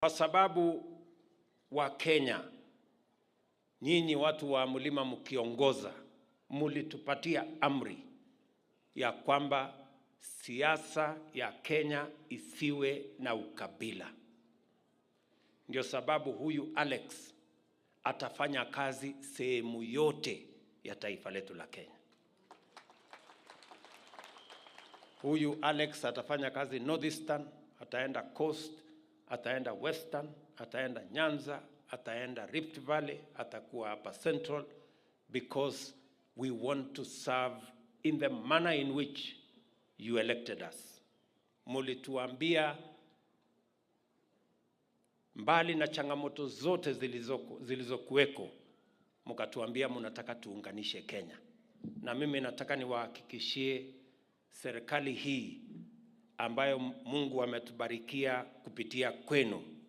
Kwa sababu wa Kenya, nyinyi watu wa mlima mkiongoza, mulitupatia amri ya kwamba siasa ya Kenya isiwe na ukabila. Ndio sababu huyu Alex atafanya kazi sehemu yote ya taifa letu la Kenya. Huyu Alex atafanya kazi Northeastern, ataenda Coast, ataenda Western, ataenda Nyanza, ataenda Rift Valley, atakuwa hapa Central, because we want to serve in the manner in which you elected us. Mulituambia mbali na changamoto zote zilizokuweko, mkatuambia mnataka tuunganishe Kenya. Na mimi nataka niwahakikishie serikali hii ambayo Mungu ametubarikia kupitia kwenu,